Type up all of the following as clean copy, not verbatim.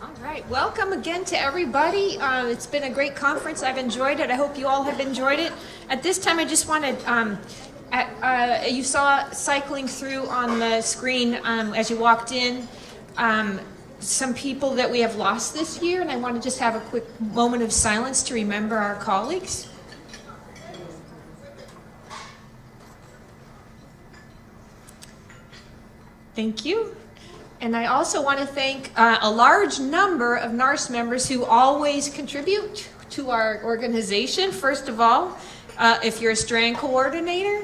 All right, welcome again to everybody. It's been a great conference. I've enjoyed it. I hope you all have enjoyed it. At this time, I just wanted, you saw cycling through on the screen as you walked in, some people that we have lost this year, and I want to just have a quick moment of silence to remember our colleagues. Thank you. And I also want to thank a large number of NARST members who always contribute to our organization. First of all, if you're a strand coordinator,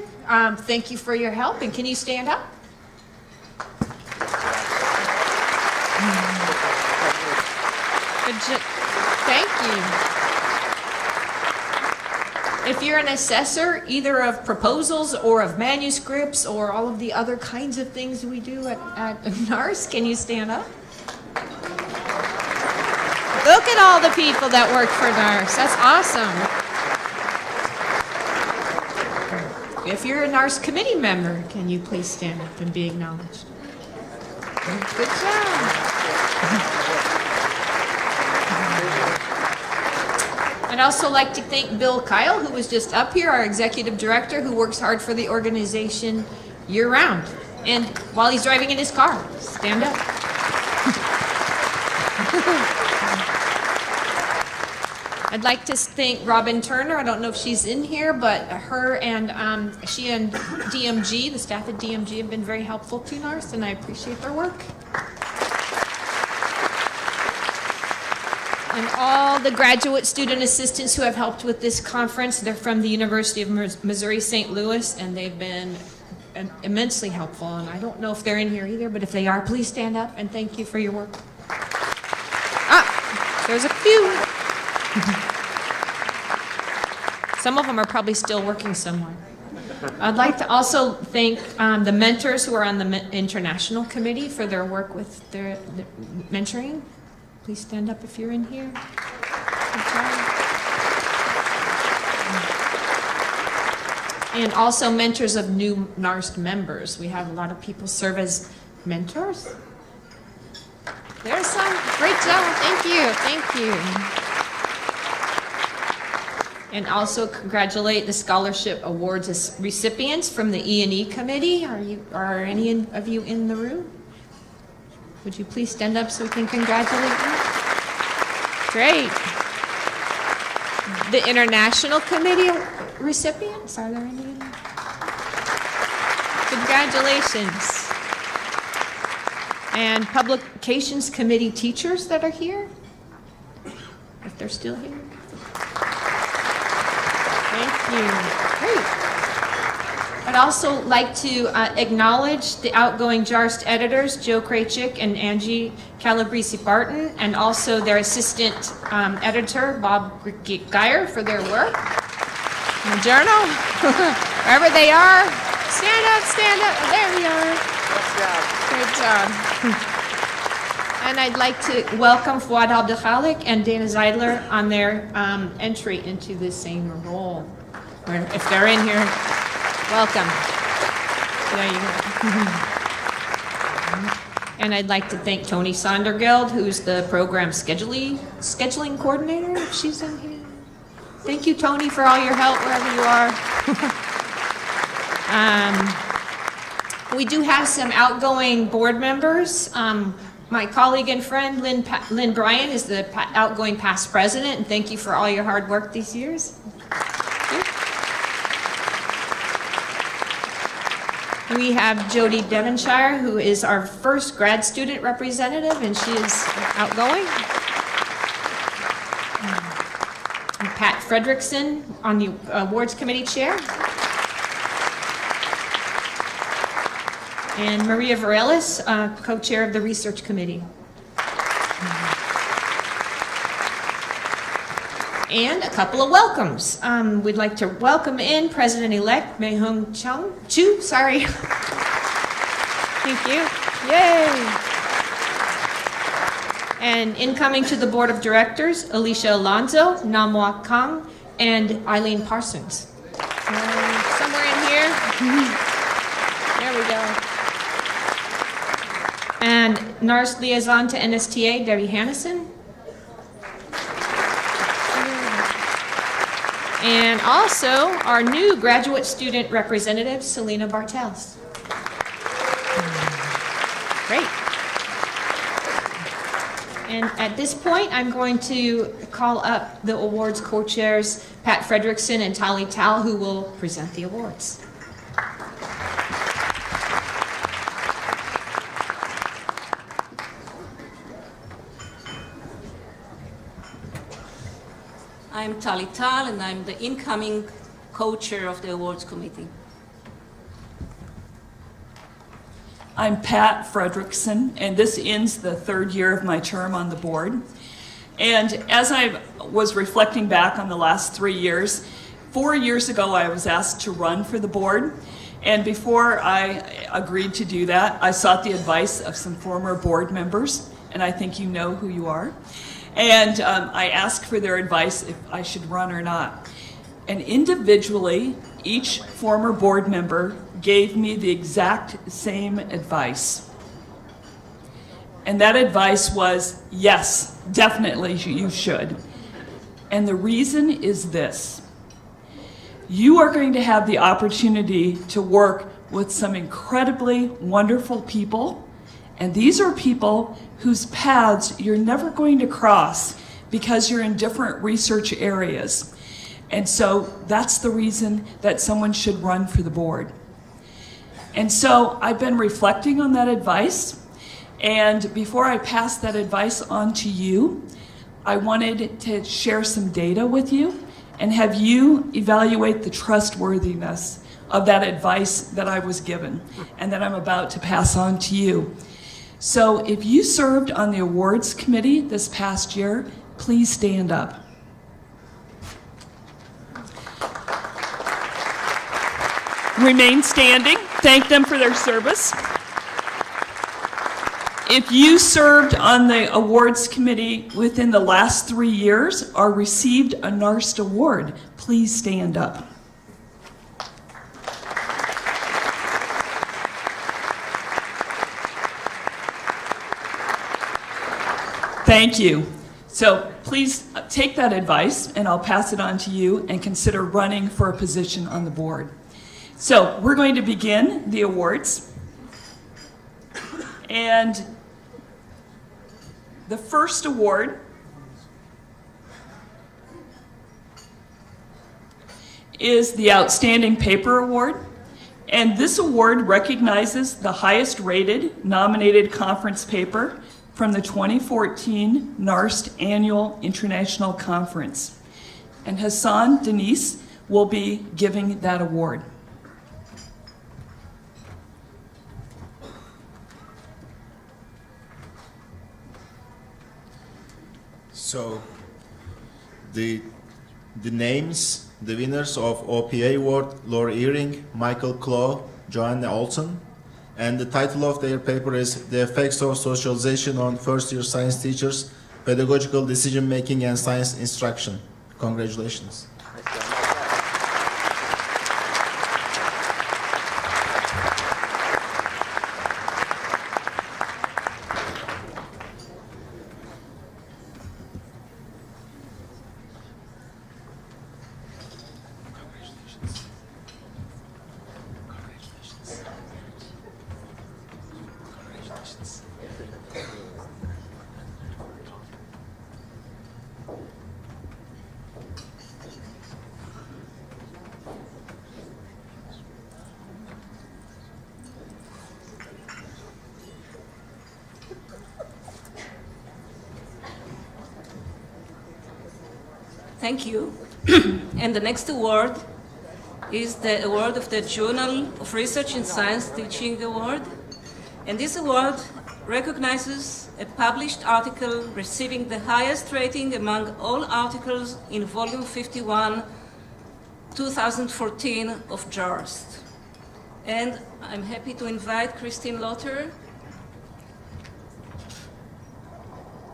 thank you for your help. And can you stand up? Thank you. If you're an assessor, either of proposals or of manuscripts or all of the other kinds of things we do at NARST, can you stand up? Look at all the people that work for NARST. That's awesome. If you're a NARST committee member, can you please stand up and be acknowledged? Good job. I'd also like to thank Bill Kyle, who was just up here, our executive director, who works hard for the organization year-round. And while he's driving in his car, stand up. I'd like to thank Robin Turner. I don't know if she's in here, but her and she and DMG, the staff at DMG, have been very helpful to NARST, and I appreciate their work. And all the graduate student assistants who have helped with this conference. They're from the University of Missouri St. Louis, and they've been immensely helpful. And I don't know if they're in here either, but if they are, please stand up and thank you for your work. There's a few. Some of them are probably still working somewhere. I'd like to also thank the mentors who are on the international committee for their work with their mentoring. Please stand up if you're in here. Good job. And also mentors of new NARST members. We have a lot of people serve as mentors. There's some. Great job. Thank you. Thank you. And also congratulate the scholarship awards recipients from the E&E committee. Are any of you in the room? Would you please stand up so we can congratulate you? Great. The International Committee recipients, are there any? Congratulations. And Publications Committee teachers that are here, if they're still here. Thank you. Great. I'd also like to acknowledge the outgoing JARST editors, Joe Kraychick and Angie Calabrese-Barton, and also their assistant editor, Bob Geyer, for their work in the journal. Wherever they are, stand up, stand up. There we are. Great job. And I'd like to welcome Fouad Abdelkhalik and Dana Zeidler on their entry into the same role. Or if they're in here, welcome. There you go. And I'd like to thank Tony Sondergeld, who's the program scheduling coordinator, if she's in here. Thank you, Tony, for all your help wherever you are. We do have some outgoing board members. My colleague and friend, Lynn Bryan, is the outgoing past president, and thank you for all your hard work these years. We have Jody Devonshire, who is our first grad student representative, and she is outgoing. And Pat Fredrickson on the awards committee chair. And Maria Varelis, co-chair of the research committee. And a couple of welcomes. We'd like to welcome in President-elect Mei-Hung Chu. Sorry. Thank you. Yay. And incoming to the board of directors, Alicia Alonso, Namwa Kang, and Eileen Parsons. Somewhere in here. There we go. And NARST Liaison to NSTA, Debbie Hannison. And also our new graduate student representative, Selena Bartels. Great. And at this point, I'm going to call up the awards co-chairs, Pat Fredrickson and Tali Tal, who will present the awards. I'm Tali Tal, and I'm the incoming co-chair of the awards committee. I'm Pat Fredrickson, and this ends the third year of my term on the board. And as I was reflecting back on the last 3 years, 4 years ago I was asked to run for the board. And before I agreed to do that, I sought the advice of some former board members, and I think you know who you are. And I asked for their advice if I should run or not. And individually, each former board member gave me the exact same advice. And that advice was, yes, definitely you should. And the reason is this. You are going to have the opportunity to work with some incredibly wonderful people. And these are people whose paths you're never going to cross because you're in different research areas. And so that's the reason that someone should run for the board. And so I've been reflecting on that advice. And before I pass that advice on to you, I wanted to share some data with you and have you evaluate the trustworthiness of that advice that I was given and that I'm about to pass on to you. So if you served on the awards committee this past year, please stand up. Remain standing. Thank them for their service. If you served on the awards committee within the last 3 years or received a NARST award, please stand up. Thank you. So please take that advice, and I'll pass it on to you and consider running for a position on the board. So we're going to begin the awards. And the first award is the Outstanding Paper Award. And this award recognizes the highest rated nominated conference paper from the 2014 NARST Annual International Conference. And Hassan Denise will be giving that award. So the names, the winners of OPA Award, Laura Earing, Michael Clough, Joanna Olson, and the title of their paper is The Effects of Socialization on First-Year Science Teachers, Pedagogical Decision-Making and Science Instruction. Congratulations. Thank you. And the next award is the award of the Journal of Research in Science Teaching Award. And this award recognizes a published article receiving the highest rating among all articles in Volume 51, 2014 of JARST. And I'm happy to invite Christine Lotter.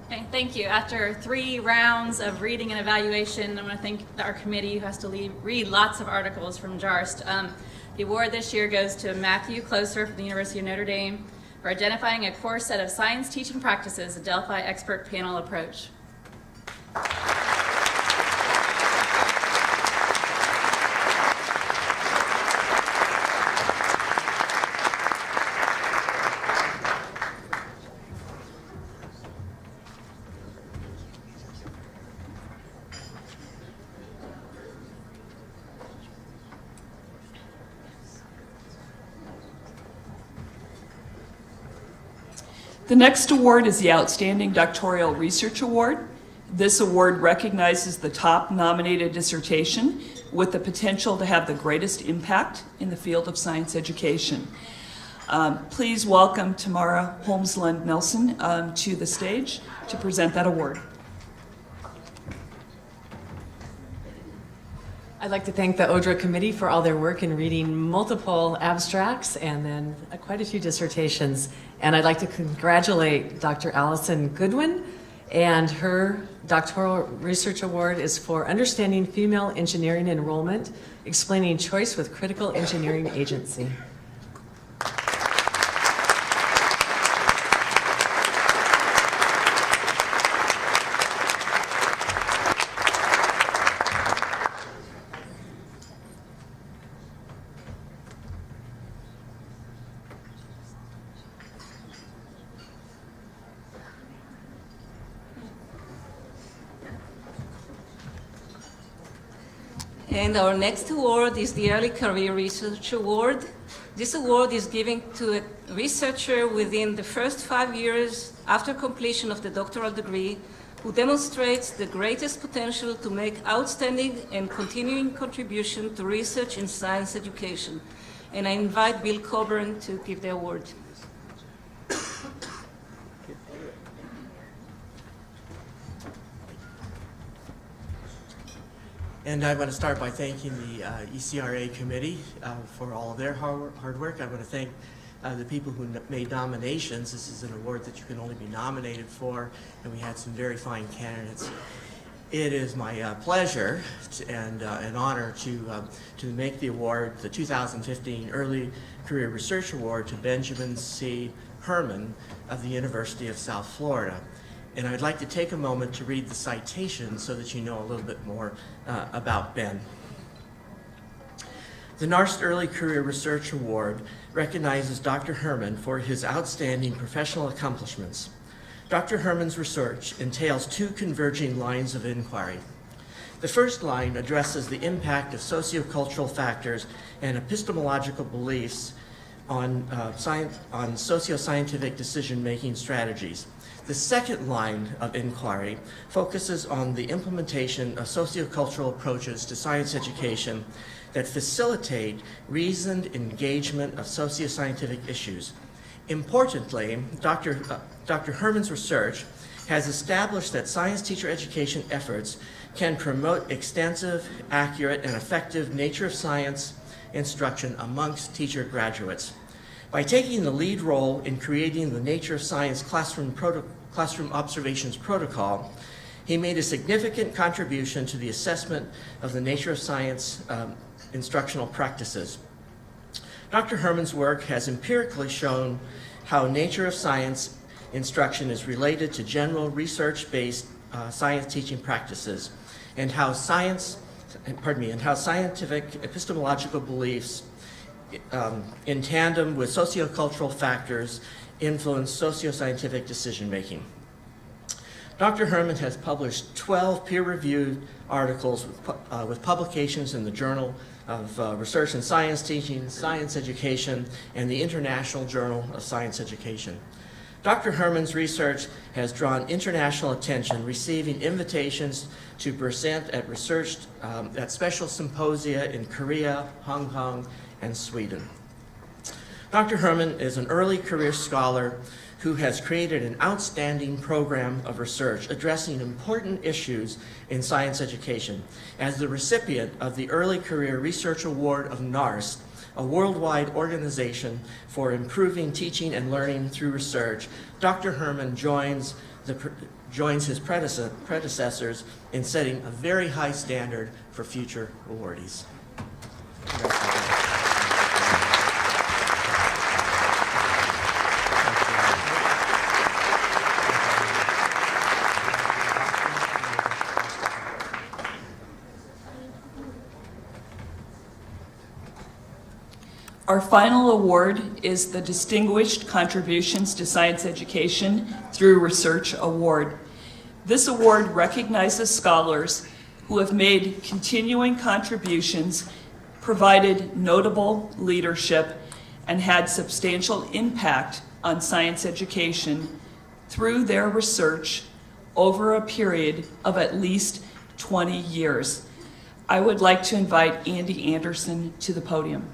Okay, thank you. After 3 rounds of reading and evaluation, I want to thank our committee who has to read lots of articles from JARST. The award this year goes to Matthew Closer from the University of Notre Dame, for identifying a core set of science teaching practices, the Delphi Expert Panel Approach. The next award is the Outstanding Doctoral Research Award. This award recognizes the top nominated dissertation with the potential to have the greatest impact in the field of science education. Please welcome Tamara Holmslund Nelson to the stage to present that award. I'd like to thank the ODRA committee for all their work in reading multiple abstracts and then quite a few dissertations. And I'd like to congratulate Dr. Allison Goodwin, and her doctoral research award is for Understanding Female Engineering Enrollment, Explaining Choice with Critical Engineering Agency. And our next award is the Early Career Research Award. This award is given to a researcher within the first 5 years after completion of the doctoral degree who demonstrates the greatest potential to make outstanding and continuing contribution to research in science education. And I invite Bill Coburn to give the award. And I want to start by thanking the ECRA committee for all of their hard work. I want to thank the people who made nominations. This is an award that you can only be nominated for, and we had some very fine candidates. It is my pleasure and an honor to make the award, the 2015 Early Career Research Award, to Benjamin C. Herman of the University of South Florida. And I'd like to take a moment to read the citation so that you know a little bit more about Ben. The NARST Early Career Research Award recognizes Dr. Herman for his outstanding professional accomplishments. Dr. Herman's research entails two converging lines of inquiry. The first line addresses the impact of sociocultural factors and epistemological beliefs on socio-scientific decision-making strategies. The second line of inquiry focuses on the implementation of sociocultural approaches to science education that facilitate reasoned engagement of socio-scientific issues. Importantly, Dr. Herman's research has established that science teacher education efforts can promote extensive, accurate, and effective nature of science instruction amongst teacher graduates. By taking the lead role in creating the Nature of Science classroom observations protocol, he made a significant contribution to the assessment of the nature of science instructional practices. Dr. Herman's work has empirically shown how nature of science instruction is related to general research-based science teaching practices, and how scientific epistemological beliefs in tandem with sociocultural factors influence socio-scientific decision-making. Dr. Herman has published 12 peer-reviewed articles with publications in the Journal of Research in Science Teaching, Science Education, and the International Journal of Science Education. Dr. Herman's research has drawn international attention, receiving invitations to present at at special symposia in Korea, Hong Kong, and Sweden. Dr. Herman is an early career scholar who has created an outstanding program of research addressing important issues in science education. As the recipient of the Early Career Research Award of NARST, a worldwide organization for improving teaching and learning through research, Dr. Herman joins his predecessors in setting a very high standard for future awardees. Our final award is the Distinguished Contributions to Science Education Through Research Award. This award recognizes scholars who have made continuing contributions, provided notable leadership, and had substantial impact on science education through their research over a period of at least 20 years. I would like to invite Andy Anderson to the podium.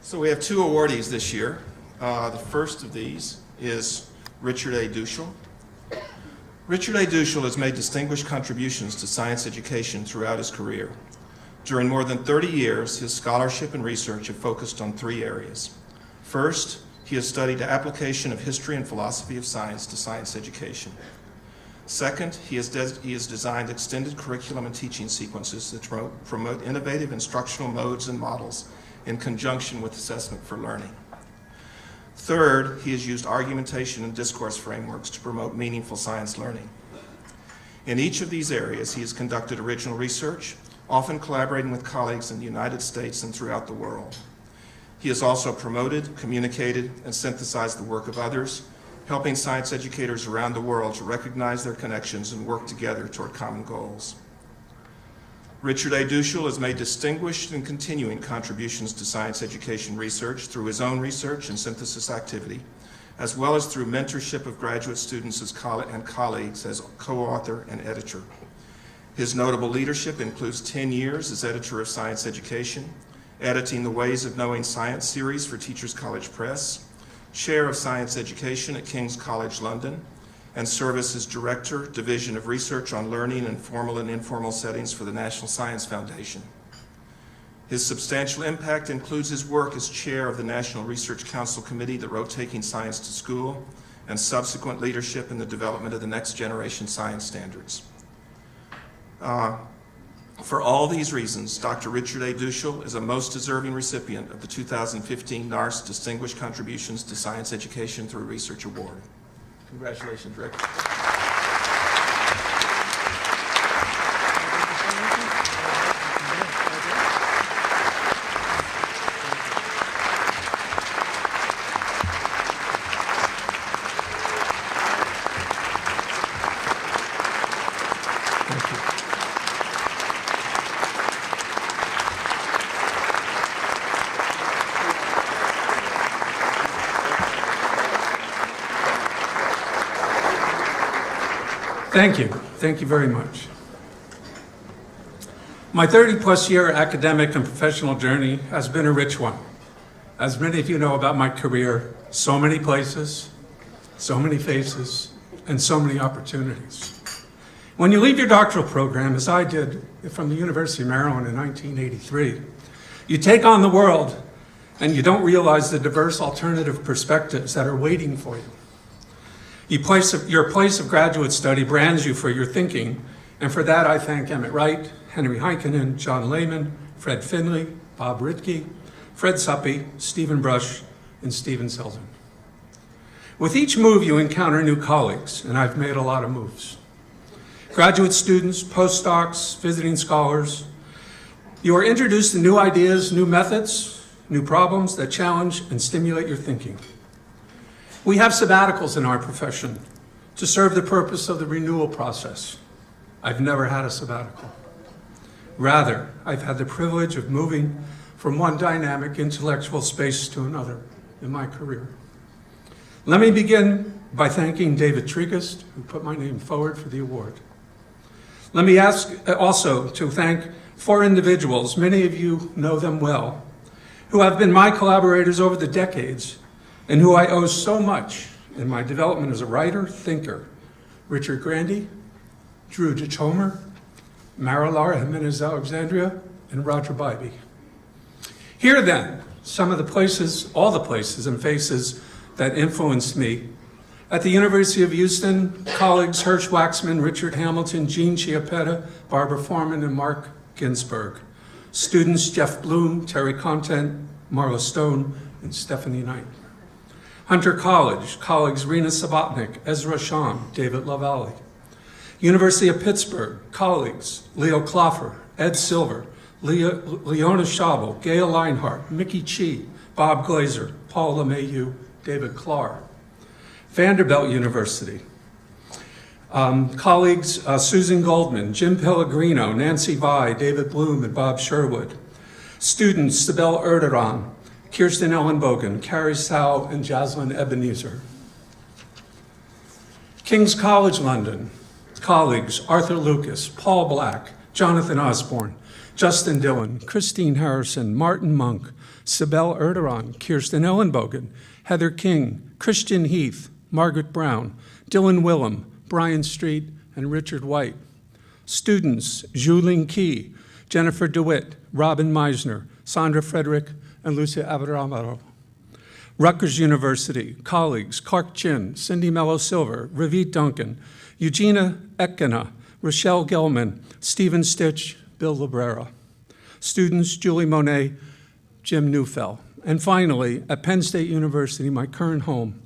So we have two awardees this year. The first of these is Richard A. Duschel. Richard A. Duschel has made distinguished contributions to science education throughout his career. During more than 30 years, his scholarship and research have focused on three areas. First, he has studied the application of history and philosophy of science to science education. Second, he has designed extended curriculum and teaching sequences that promote innovative instructional modes and models in conjunction with assessment for learning. Third, he has used argumentation and discourse frameworks to promote meaningful science learning. In each of these areas, he has conducted original research, often collaborating with colleagues in the United States and throughout the world. He has also promoted, communicated, and synthesized the work of others, helping science educators around the world to recognize their connections and work together toward common goals. Richard A. Duschel has made distinguished and continuing contributions to science education research through his own research and synthesis activity, as well as through mentorship of graduate students and colleagues as co-author and editor. His notable leadership includes 10 years as editor of Science Education, editing the Ways of Knowing Science series for Teachers College Press, chair of Science Education at King's College London, and service as Director, Division of Research on Learning in Formal and Informal Settings for the National Science Foundation. His substantial impact includes his work as chair of the National Research Council Committee that wrote Taking Science to School, and subsequent leadership in the development of the next generation science standards. For all these reasons, Dr. Richard A. Duschel is a most deserving recipient of the 2015 NARST Distinguished Contributions to Science Education Through Research Award. Congratulations, Rick. Thank you. Thank you very much. My 30-plus year academic and professional journey has been a rich one. As many of you know about my career, so many places, so many faces, and so many opportunities. When you leave your doctoral program, as I did from the University of Maryland in 1983, you take on the world and you don't realize the diverse alternative perspectives that are waiting for you. Your place of graduate study brands you for your thinking, and for that I thank Emmett Wright, Henry Heikkinen, John Lehman, Fred Finley, Bob Ritke, Fred Suppy, Stephen Brush, and Stephen Selden. With each move you encounter new colleagues, and I've made a lot of moves. Graduate students, postdocs, visiting scholars, you are introduced to new ideas, new methods, new problems that challenge and stimulate your thinking. We have sabbaticals in our profession to serve the purpose of the renewal process. I've never had a sabbatical. Rather, I've had the privilege of moving from one dynamic intellectual space to another in my career. Let me begin by thanking David Tregest, who put my name forward for the award. Let me ask also to thank 4 individuals, many of you know them well, who have been my collaborators over the decades and who I owe so much in my development as a writer, thinker. Richard Grandy, Drew Ditchomer, Mara-Lara Jimenez-Alexandria, and Roger Bybee. Here then, some of the places, all the places and faces that influenced me. At the University of Houston, colleagues Hirsch Waxman, Richard Hamilton, Jean Chiappetta, Barbara Foreman, and Mark Ginsburg. Students Jeff Bloom, Terry Content, Marla Stone, and Stephanie Knight. Hunter College, colleagues Rena Sabatnik, Ezra Sean, David LaValle. University of Pittsburgh, colleagues Leo Kloffer, Ed Silver, Leona Schabel, Gail Leinhart, Mickey Chi, Bob Glazer, Paul LeMahieu, David Clark. Vanderbilt University, colleagues Susan Goldman, Jim Pellegrino, Nancy Vi, David Bloom, and Bob Sherwood. Students Sibel Erdogan, Kirsten Ellenbogen, Carrie Sau, and Jaslyn Ebenezer. King's College London, colleagues Arthur Lucas, Paul Black, Jonathan Osborne, Justin Dillon, Christine Harrison, Martin Monk, Sibel Erdogan, Kirsten Ellenbogen, Heather King, Christian Heath, Margaret Brown, Dylan Willem, Brian Street, and Richard White. Students Zhu-Ling Key, Jennifer DeWitt, Robin Meisner, Sandra Frederick, and Lucia Abramaro. Rutgers University, colleagues Clark Chin, Cindy Mello Silver, Ravit Duncan, Eugenia Ekena, Rochelle Gelman, Stephen Stitch, Bill Librera. Students Julie Monet, Jim Neufeld. And finally, at Penn State University, my current home,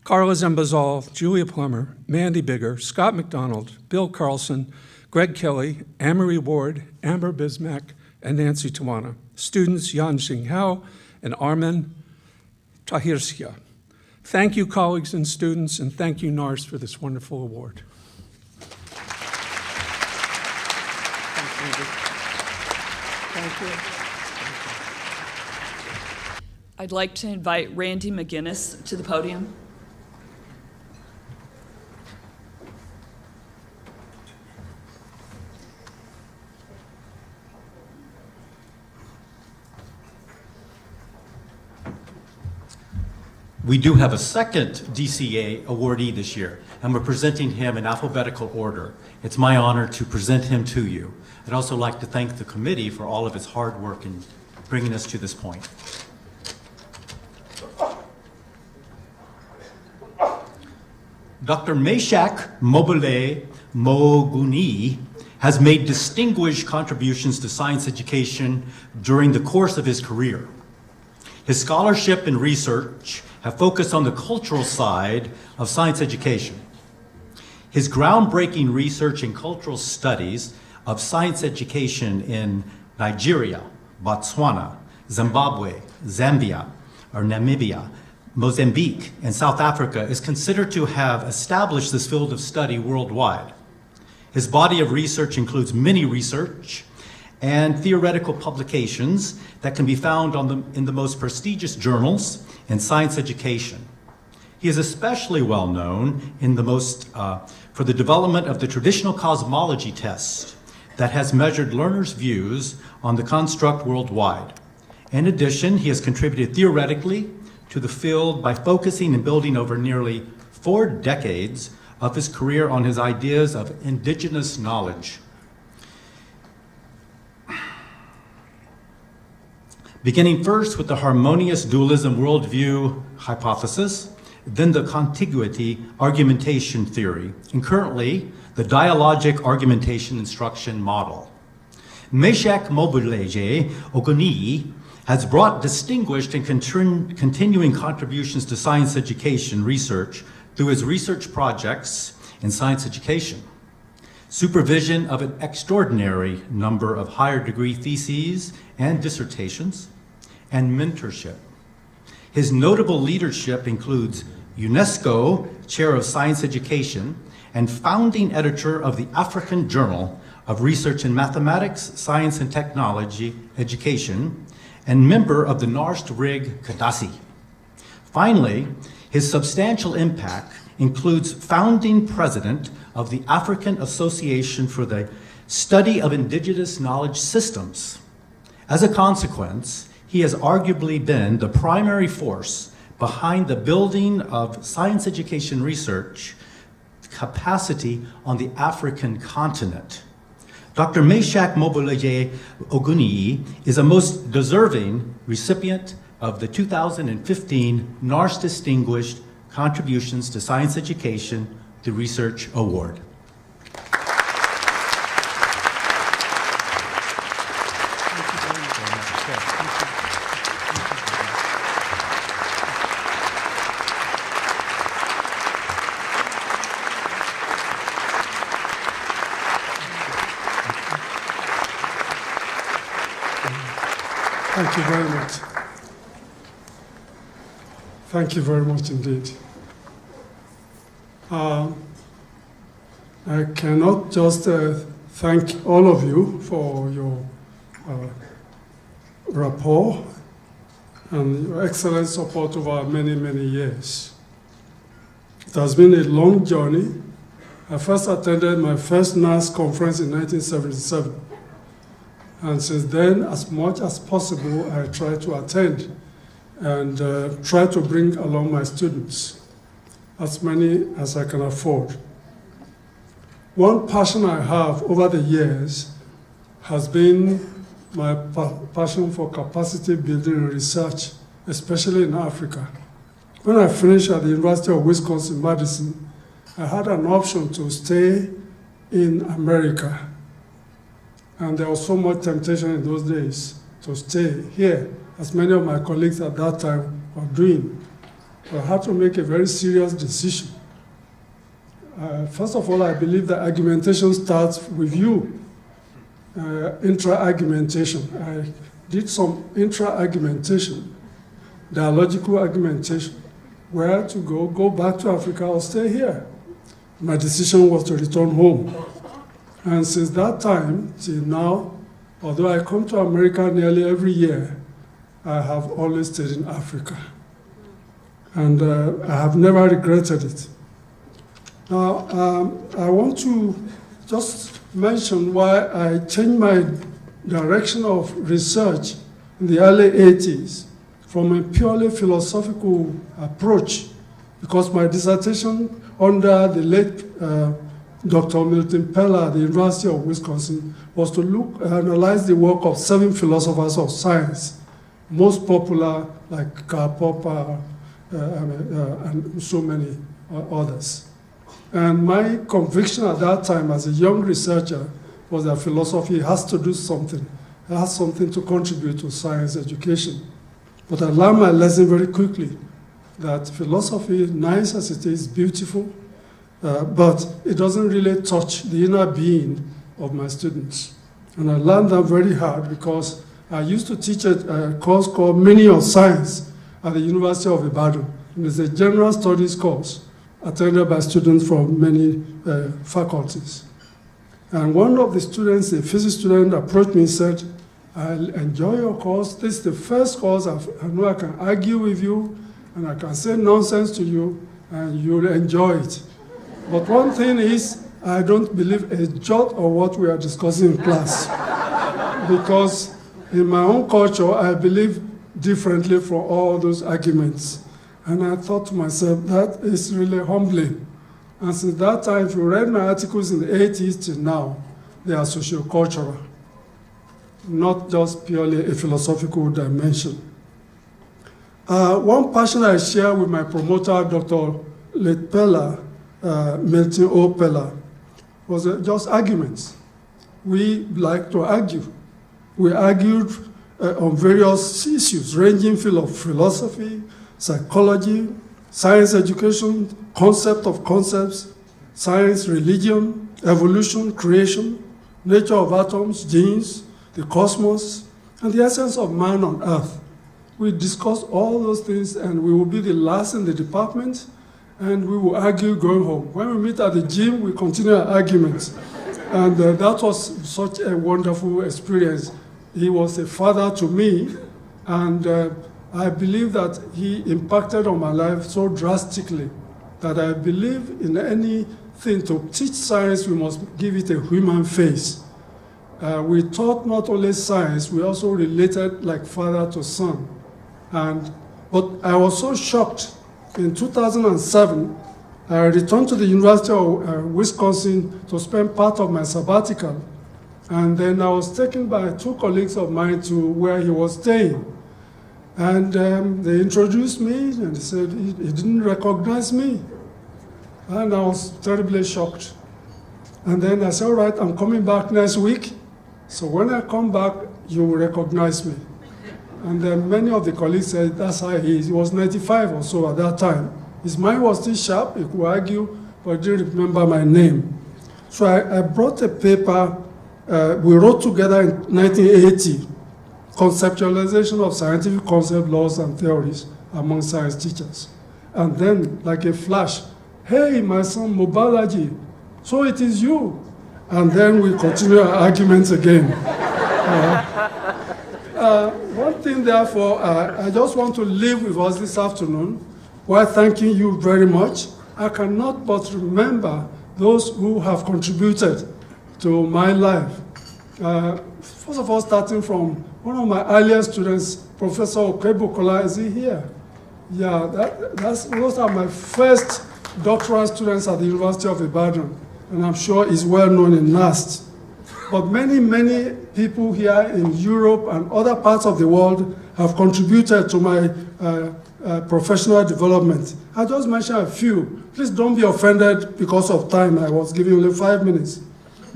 Carla Zembazal, Julia Plummer, Mandy Bigger, Scott McDonald, Bill Carlson, Greg Kelly, Amory Ward, Amber Bismack, and Nancy Tawana. Students Yan Xing Hao and Armen Tahirskia. Thank you, colleagues and students, and thank you, NARST, for this wonderful award. Thank you. I'd like to invite Randy McGinnis to the podium. We do have a second DCA awardee this year, and we're presenting him in alphabetical order. It's my honor to present him to you. I'd also like to thank the committee for all of its hard work in bringing us to this point. Dr. Meshack Mobile Moguni has made distinguished contributions to science education during the course of his career. His scholarship and research have focused on the cultural side of science education. His groundbreaking research in cultural studies of science education in Nigeria, Botswana, Zimbabwe, Zambia, or Namibia, Mozambique, and South Africa is considered to have established this field of study worldwide. His body of research includes many research and theoretical publications that can be found in the most prestigious journals in science education. He is especially well known for the development of the traditional cosmology test that has measured learners' views on the construct worldwide. In addition, he has contributed theoretically to the field by focusing and building over nearly 4 decades of his career on his ideas of indigenous knowledge. Beginning first with the harmonious dualism worldview hypothesis, then the contiguity argumentation theory, and currently the dialogic argumentation instruction model. Meshack Mobulege Ogoni has brought distinguished and continuing contributions to science education research through his research projects in science education, supervision of an extraordinary number of higher degree theses and dissertations, and mentorship. His notable leadership includes UNESCO Chair of Science Education and founding editor of the African Journal of Research in Mathematics, Science and Technology Education, and member of the NARST Rig Kadasi. Finally, his substantial impact includes founding president of the African Association for the Study of Indigenous Knowledge Systems. As a consequence, he has arguably been the primary force behind the building of science education research capacity on the African continent. Dr. Meshack Mobulege Oguni is a most deserving recipient of the 2015 NARST Distinguished Contributions to Science Education through Research Award. Thank Thank you very much. Thank you very much indeed. I cannot just thank all of you for your rapport and your excellent support over many, many years. It has been a long journey. I first attended my first NARST conference in 1977. And since then, as much as possible, I try to attend and try to bring along my students, as many as I can afford. One passion I have over the years has been my passion for capacity building and research, especially in Africa. When I finished at the University of Wisconsin-Madison, I had an option to stay in America. And there was so much temptation in those days to stay here, as many of my colleagues at that time were doing. So I had to make a very serious decision. First of all, I believe that argumentation starts with you. Intra-argumentation. I did some intra-argumentation, dialogical argumentation, where to go back to Africa or stay here. My decision was to return home. And since that time till now, although I come to America nearly every year, I have always stayed in Africa. And I have never regretted it. Now, I want to just mention why I changed my direction of research in the early 80s from a purely philosophical approach, because my dissertation under the late Dr. Milton Peller at the University of Wisconsin was to analyze the work of 7 philosophers of science, most popular like Karl Popper and so many others. And my conviction at that time as a young researcher was that philosophy has to do something. It has something to contribute to science education. But I learned my lesson very quickly, that philosophy, nice as it is, beautiful, but it doesn't really touch the inner being of my students. And I learned that very hard because I used to teach a course called Meaning of Science at the University of Ibadan. And it's a general studies course attended by students from many faculties. And one of the students, a physics student, approached me and said, I enjoy your course. This is the first course I know I can argue with you and I can say nonsense to you and you'll enjoy it. But one thing is, I don't believe a jot of what we are discussing in class. Because in my own culture, I believe differently from all those arguments. And I thought to myself, that is really humbling. And since that time, if you read my articles in the 80s till now, they are sociocultural, not just purely a philosophical dimension. One passion I share with my promoter, Dr. Late Peller, Milton O. Peller, was just arguments. We like to argue. We argued on various issues, ranging from philosophy, psychology, science education, concept of concepts, science, religion, evolution, creation, nature of atoms, genes, the cosmos, and the essence of man on earth. We discussed all those things, and we will be the last in the department, and we will argue going home. When we meet at the gym, we continue our arguments. And that was such a wonderful experience. He was a father to me, and I believe that he impacted on my life so drastically that I believe in anything to teach science, we must give it a human face. We taught not only science, we also related like father to son. But I was so shocked. In 2007, I returned to the University of Wisconsin to spend part of my sabbatical. And then I was taken by 2 colleagues of mine to where he was staying. And they introduced me, and they said he didn't recognize me. And I was terribly shocked. And then I said, all right, I'm coming back next week. So when I come back, you will recognize me. And then many of the colleagues said, that's how he is. He was 95 or so at that time. His mind was still sharp, he could argue, but he didn't remember my name. So I brought a paper we wrote together in 1980. conceptualization of scientific concepts, laws, and theories among science teachers. And then, like a flash, hey, my son, Mobalaji, so it is you. And then we continue our arguments again. One thing, therefore, I just want to leave with us this afternoon while thanking you very much. I cannot but remember those who have contributed to my life. First of all, starting from one of my earliest students, Professor Okebokola, is he here? Yeah, those are my first doctoral students at the University of Ibadan, and I'm sure he's well known in NARST. But many, many people here in Europe and other parts of the world have contributed to my professional development. I just mentioned a few. Please don't be offended because of time. I was giving only 5 minutes.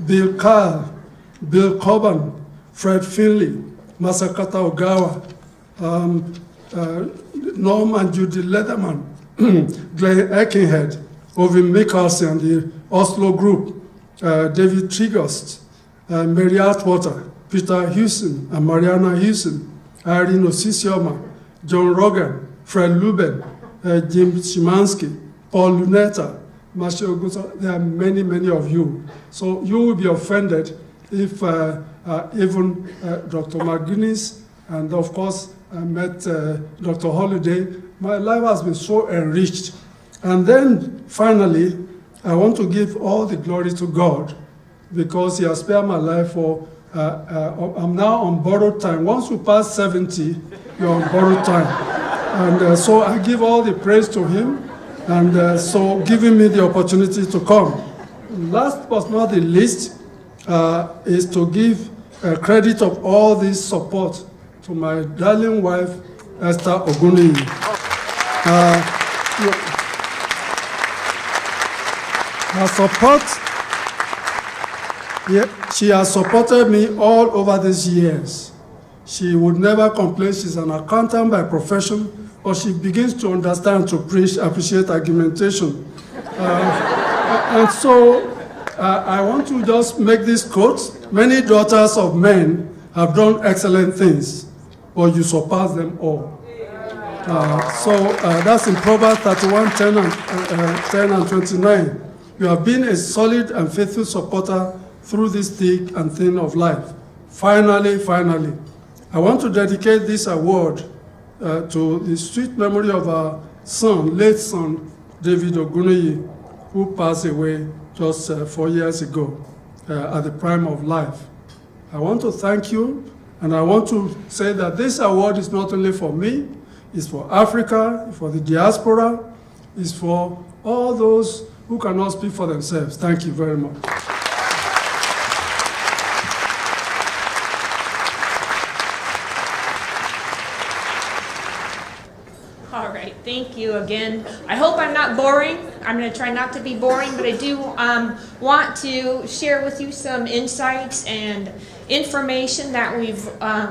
Bill Carr, Bill Coburn, Fred Finley, Masakata Ogawa, Norm and Judy Leatherman, Glenn Eckenhead, Ovin Mikkelsen and the Oslo Group, David Trigost, Mary Atwater, Peter Hewson and Mariana Hewson, Irene Osisioma, John Rogan, Fred Luben, Jim Szymanski, Paul Luneta, Marshall Gunso. There are many, many of you. So you will be offended if even Dr. McGuinness and, of course, I met Dr. Holiday. My life has been so enriched. And then, finally, I want to give all the glory to God because He has spared my life for, I'm now on borrowed time. Once you pass 70, you're on borrowed time. And so I give all the praise to Him, and so giving me the opportunity to come. Last but not the least is to give credit of all this support to my darling wife, Esther Oguniyi. Her support, she has supported me all over these years. She would never complain. She's an accountant by profession, but she begins to understand, to appreciate argumentation. And so I want to just make this quote. Many daughters of men have done excellent things, but you surpass them all. That's in Proverbs 31, 10 and 29. You have been a solid and faithful supporter through this thick and thin of life. Finally, I want to dedicate this award to the sweet memory of our son, late son, David Oguniyi, who passed away just 4 years ago at the prime of life. I want to thank you, and I want to say that this award is not only for me, it's for Africa, for the diaspora, it's for all those who cannot speak for themselves. Thank you very much. All right, thank you again. I hope I'm not boring. I'm going to try not to be boring, but I do want to share with you some insights and information that we've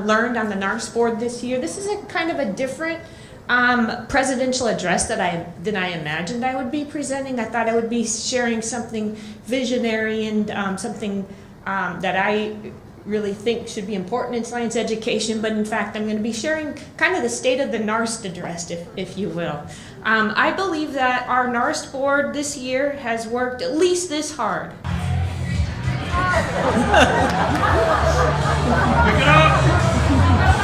learned on the NARST board this year. This is a kind of a different presidential address than I imagined I would be presenting. I thought I would be sharing something visionary and something that I really think should be important in science education, but in fact I'm going to be sharing kind of the state of the NARST address, if you will. I believe that our NARST board this year has worked at least this hard. Pick it up!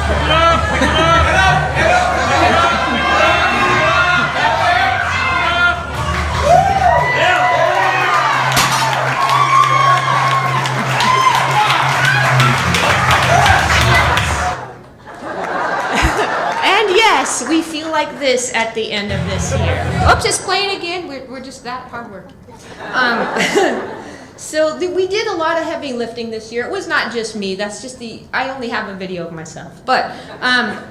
Pick it up! Pick it up! Pick it up! Yes, we feel like this at the end of this year. Oops, it's playing again. We're just that hardworking. We did a lot of heavy lifting this year. It was not just me. That's just I only have a video of myself. But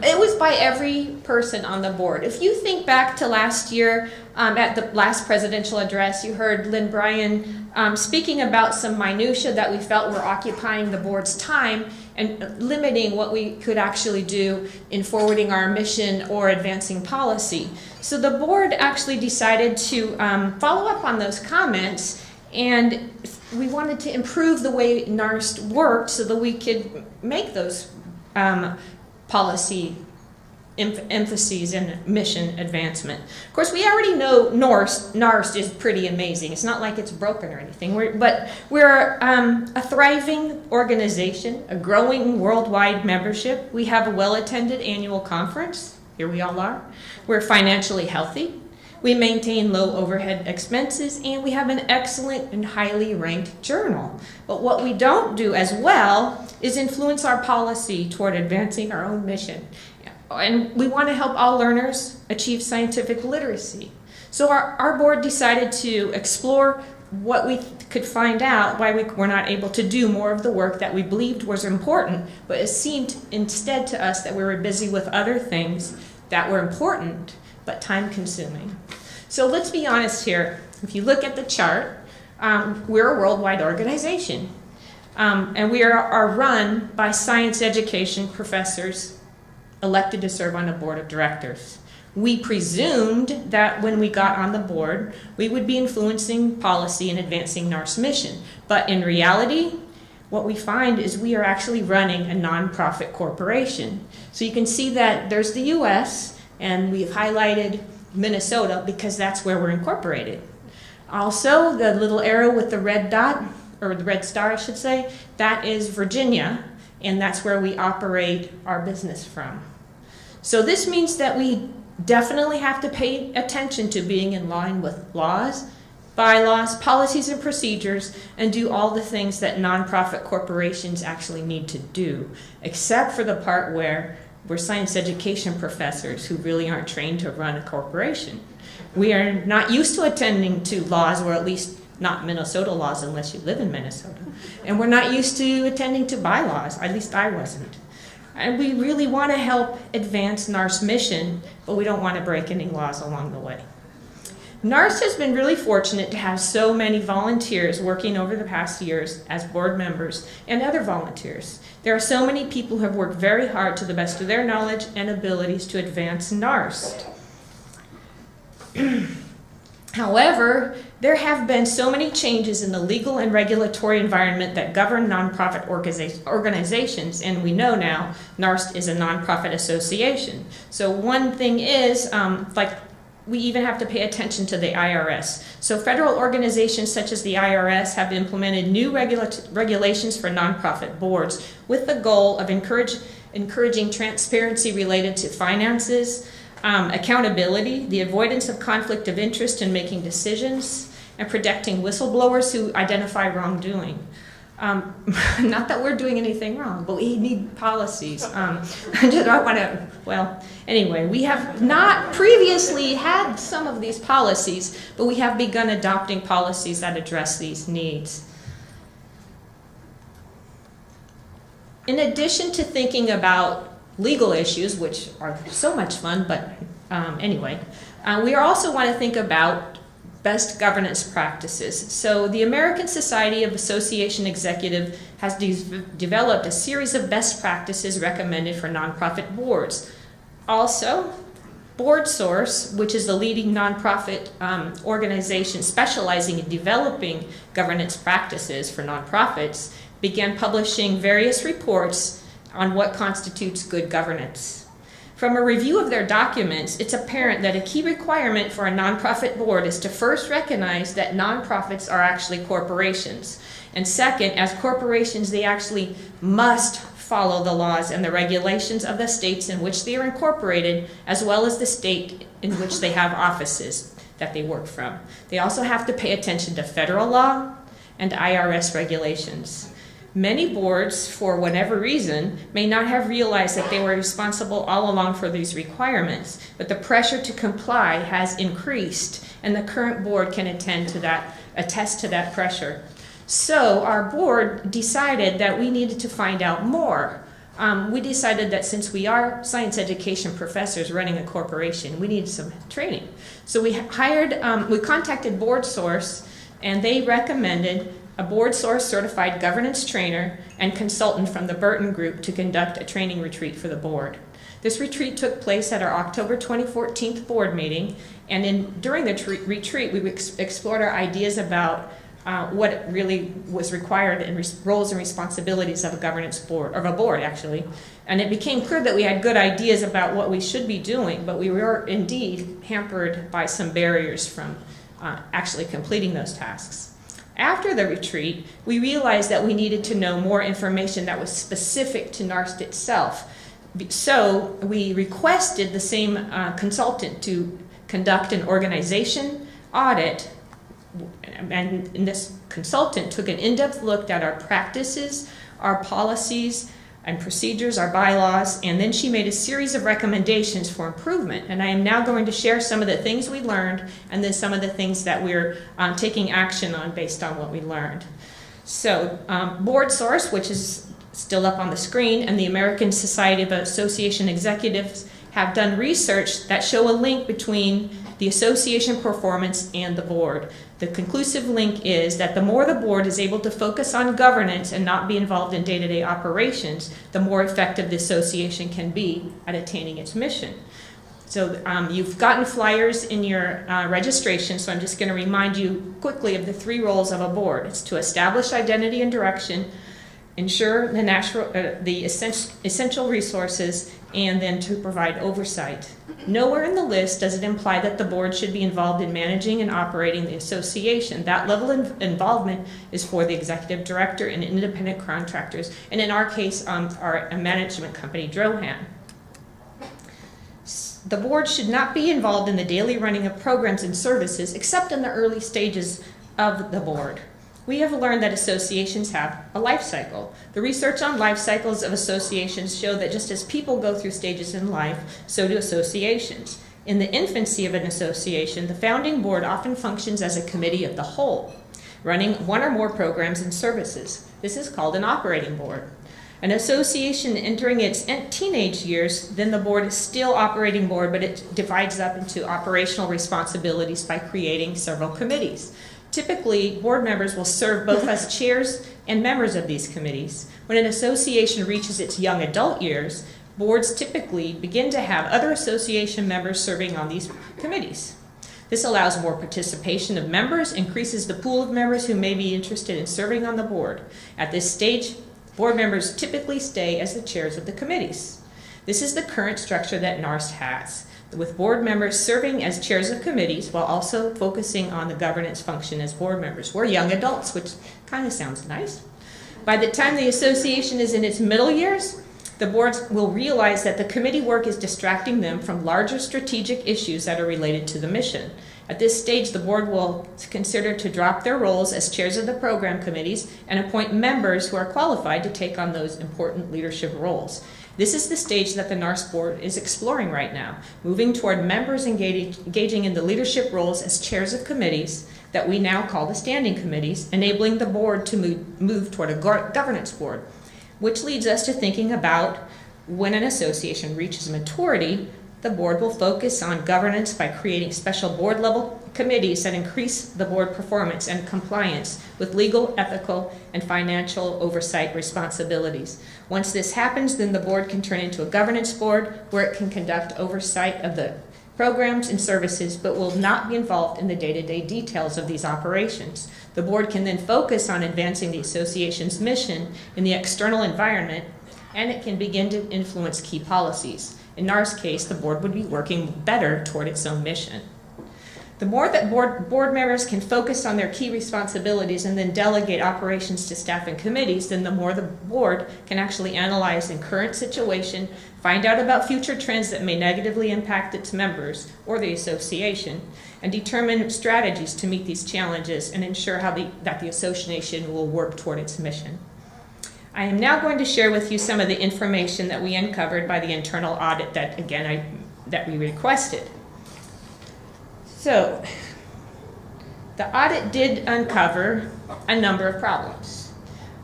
it was by every person on the board. If you think back to last year, at the last presidential address, you heard Lynn Bryan speaking about some minutia that we felt were occupying the board's time and limiting what we could actually do in forwarding our mission or advancing policy. So the board actually decided to follow up on those comments, and we wanted to improve the way NARST worked so that we could make those policy emphases and mission advancement. Of course, we already know NARST is pretty amazing. It's not like it's broken or anything, but we're a thriving organization, a growing worldwide membership. We have a well-attended annual conference. Here we all are. We're financially healthy. We maintain low overhead expenses, and we have an excellent and highly ranked journal. But what we don't do as well is influence our policy toward advancing our own mission. And we want to help all learners achieve scientific literacy. So our board decided to explore what we could find out, why we were not able to do more of the work that we believed was important, but it seemed instead to us that we were busy with other things that were important, but time-consuming. So let's be honest here. If you look at the chart, we're a worldwide organization. And we are run by science education professors elected to serve on a board of directors. We presumed that when we got on the board, we would be influencing policy and advancing NARST mission. But in reality, what we find is we are actually running a nonprofit corporation. So you can see that there's the US, and we've highlighted Minnesota because that's where we're incorporated. Also, the little arrow with the red dot, or the red star, I should say, that is Virginia, and that's where we operate our business from. So this means that we definitely have to pay attention to being in line with laws, bylaws, policies, and procedures, and do all the things that nonprofit corporations actually need to do, except for the part where we're science education professors who really aren't trained to run a corporation. We are not used to attending to laws, or at least not Minnesota laws unless you live in Minnesota. And we're not used to attending to bylaws, at least I wasn't. And we really want to help advance NARST mission, but we don't want to break any laws along the way. NARST has been really fortunate to have so many volunteers working over the past years as board members and other volunteers. There are so many people who have worked very hard to the best of their knowledge and abilities to advance NARST. However, there have been so many changes in the legal and regulatory environment that govern nonprofit organizations, and we know now NARST is a nonprofit association. So one thing is, we even have to pay attention to the IRS. So federal organizations such as the IRS have implemented new regulations for nonprofit boards with the goal of encouraging transparency related to finances, accountability, the avoidance of conflict of interest in making decisions, and protecting whistleblowers who identify wrongdoing. Not that we're doing anything wrong, but we need policies. I don't want to, well, anyway, we have not previously had some of these policies, but we have begun adopting policies that address these needs. In addition to thinking about legal issues, which are so much fun, but anyway, we also want to think about best governance practices. So the American Society of Association Executive has developed a series of best practices recommended for nonprofit boards. Also, BoardSource, which is the leading nonprofit organization specializing in developing governance practices for nonprofits, began publishing various reports on what constitutes good governance. From a review of their documents, it's apparent that a key requirement for a nonprofit board is to first recognize that nonprofits are actually corporations. And second, as corporations, they actually must follow the laws and the regulations of the states in which they are incorporated, as well as the state in which they have offices that they work from. They also have to pay attention to federal law and IRS regulations. Many boards, for whatever reason, may not have realized that they were responsible all along for these requirements, but the pressure to comply has increased, and the current board can attest to that pressure. So our board decided that we needed to find out more. We decided that since we are science education professors running a corporation, we needed some training. So we contacted BoardSource, and they recommended a BoardSource certified governance trainer and consultant from the Burton Group to conduct a training retreat for the board. This retreat took place at our October 2014 board meeting, and during the retreat, we explored our ideas about what really was required in roles and responsibilities of a governance board, of a board actually. And it became clear that we had good ideas about what we should be doing, but we were indeed hampered by some barriers from actually completing those tasks. After the retreat, we realized that we needed to know more information that was specific to NARST itself. So we requested the same consultant to conduct an organization audit, and this consultant took an in-depth look at our practices, our policies and procedures, our bylaws, and then she made a series of recommendations for improvement. And I am now going to share some of the things we learned and then some of the things that we're taking action on based on what we learned. So Board Source, which is still up on the screen, and the American Society of Association Executives have done research that show a link between the association performance and the board. The conclusive link is that the more the board is able to focus on governance and not be involved in day-to-day operations, the more effective the association can be at attaining its mission. So you've gotten flyers in your registration, so I'm just going to remind you quickly of the 3 roles of a board. It's to establish identity and direction, ensure the essential resources, and then to provide oversight. Nowhere in the list does it imply that the board should be involved in managing and operating the association. That level of involvement is for the executive director and independent contractors, and in our case, our management company, Drohan. The board should not be involved in the daily running of programs and services except in the early stages of the board. We have learned that associations have a life cycle. The research on life cycles of associations show that just as people go through stages in life, so do associations. In the infancy of an association, the founding board often functions as a committee of the whole, running 1 or more programs and services. This is called an operating board. An association entering its teenage years, then the board is still operating board, but it divides up into operational responsibilities by creating several committees. Typically, board members will serve both as chairs and members of these committees. When an association reaches its young adult years, boards typically begin to have other association members serving on these committees. This allows more participation of members, increases the pool of members who may be interested in serving on the board. At this stage, board members typically stay as the chairs of the committees. This is the current structure that NARST has, with board members serving as chairs of committees while also focusing on the governance function as board members. We're young adults, which kind of sounds nice. By the time the association is in its middle years, the boards will realize that the committee work is distracting them from larger strategic issues that are related to the mission. At this stage, the board will consider to drop their roles as chairs of the program committees and appoint members who are qualified to take on those important leadership roles. This is the stage that the NARST board is exploring right now, moving toward members engaging in the leadership roles as chairs of committees that we now call the standing committees, enabling the board to move toward a governance board, which leads us to thinking about when an association reaches maturity, the board will focus on governance by creating special board-level committees that increase the board performance and compliance with legal, ethical, and financial oversight responsibilities. Once this happens, then the board can turn into a governance board where it can conduct oversight of the programs and services, but will not be involved in the day-to-day details of these operations. The board can then focus on advancing the association's mission in the external environment, and it can begin to influence key policies. In NARS's case, the board would be working better toward its own mission. The more that board members can focus on their key responsibilities and then delegate operations to staff and committees, then the more the board can actually analyze the current situation, find out about future trends that may negatively impact its members or the association, and determine strategies to meet these challenges and ensure that the association will work toward its mission. I am now going to share with you some of the information that we uncovered by the internal audit that we requested. So, the audit did uncover a number of problems.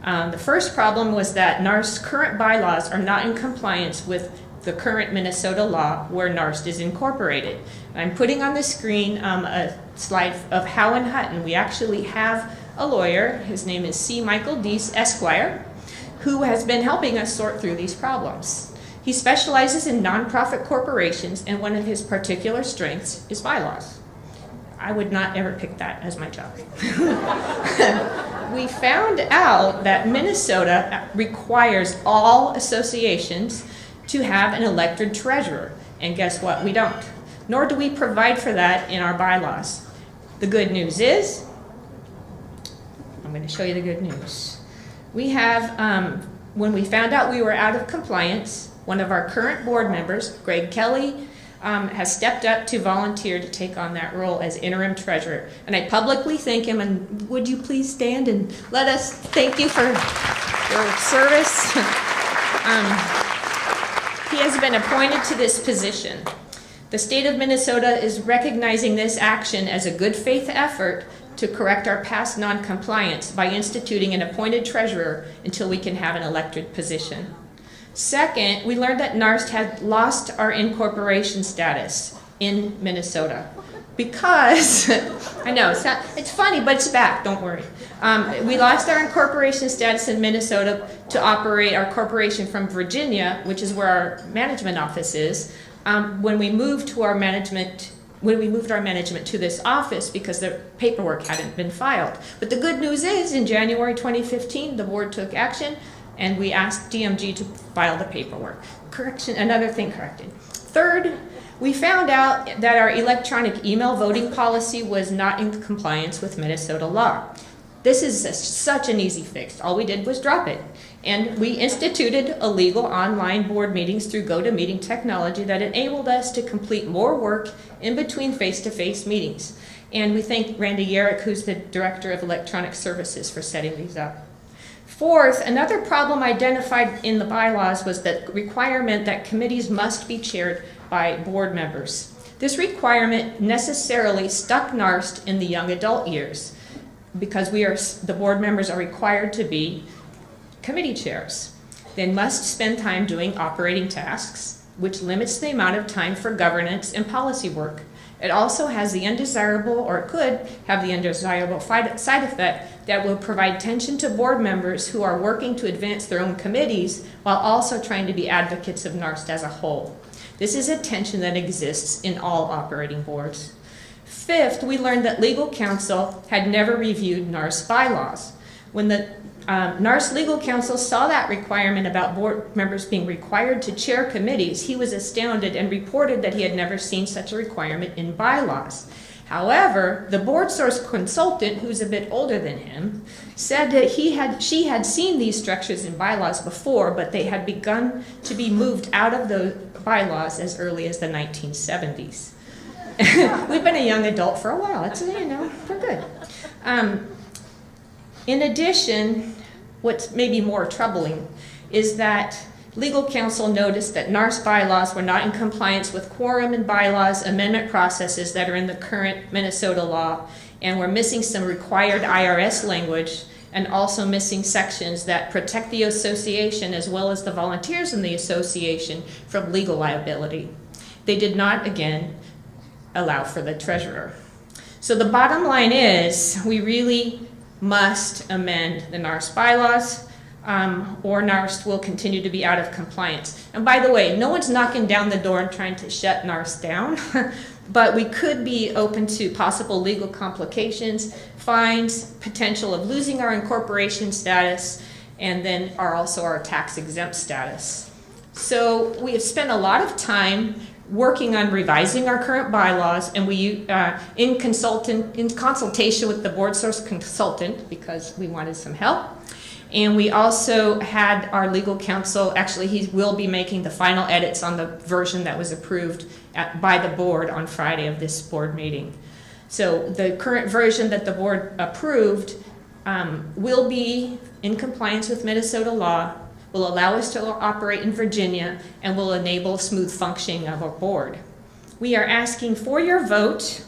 The first problem was that NARST's current bylaws are not in compliance with the current Minnesota law where NARST is incorporated. I'm putting on the screen a slide of how in Hutton we actually have a lawyer, his name is C. Michael Deese, Esquire, who has been helping us sort through these problems. He specializes in nonprofit corporations, and one of his particular strengths is bylaws. I would not ever pick that as my job. We found out that Minnesota requires all associations to have an elected treasurer. And guess what? We don't. Nor do we provide for that in our bylaws. The good news is, I'm going to show you the good news. We have, when we found out we were out of compliance, one of our current board members, Greg Kelly, has stepped up to volunteer to take on that role as interim treasurer. And I publicly thank him, and would you please stand and let us thank you for your service. He has been appointed to this position. The state of Minnesota is recognizing this action as a good faith effort to correct our past non-compliance by instituting an appointed treasurer until we can have an elected position. Second, we learned that NARST had lost our incorporation status in Minnesota because, I know, it's funny, but it's back, don't worry. We lost our incorporation status in Minnesota to operate our corporation from Virginia, which is where our management office is, when we moved our management to this office because the paperwork hadn't been filed. But the good news is, in January 2015, the board took action and we asked DMG to file the paperwork. Another thing corrected. Third, we found out that our electronic email voting policy was not in compliance with Minnesota law. This is such an easy fix. All we did was drop it. And we instituted illegal online board meetings through GoToMeeting technology that enabled us to complete more work in between face-to-face meetings. And we thank Randy Yerrick, who's the Director of Electronic Services, for setting these up. Fourth, another problem identified in the bylaws was the requirement that committees must be chaired by board members. This requirement necessarily stuck NARST in the young adult years because the board members are required to be committee chairs. They must spend time doing operating tasks, which limits the amount of time for governance and policy work. It also has the undesirable, or it could have the undesirable side effect that will provide tension to board members who are working to advance their own committees while also trying to be advocates of NARST as a whole. This is a tension that exists in all operating boards. Fifth, we learned that legal counsel had never reviewed NARST bylaws. When the NARST legal counsel saw that requirement about board members being required to chair committees, he was astounded and reported that he had never seen such a requirement in bylaws. However, the board source consultant, who's a bit older than him, said that she had seen these structures in bylaws before, but they had begun to be moved out of the bylaws as early as the 1970s. We've been a young adult for a while. It's, we're good. In addition, what's maybe more troubling is that legal counsel noticed that NARST bylaws were not in compliance with quorum and bylaws amendment processes that are in the current Minnesota law, and were missing some required IRS language and also missing sections that protect the association as well as the volunteers in the association from legal liability. They did not, again, allow for the treasurer. So the bottom line is we really must amend the NARST bylaws, or NARST will continue to be out of compliance. And by the way, no one's knocking down the door and trying to shut NARST down, but we could be open to possible legal complications, fines, potential of losing our incorporation status, and then also our tax exempt status. So we have spent a lot of time working on revising our current bylaws, and we, in consultation with the board source consultant, because we wanted some help. And we also had our legal counsel, actually he will be making the final edits on the version that was approved by the board on Friday of this board meeting. So the current version that the board approved will be in compliance with Minnesota law, will allow us to operate in Virginia, and will enable smooth functioning of our board. We are asking for your vote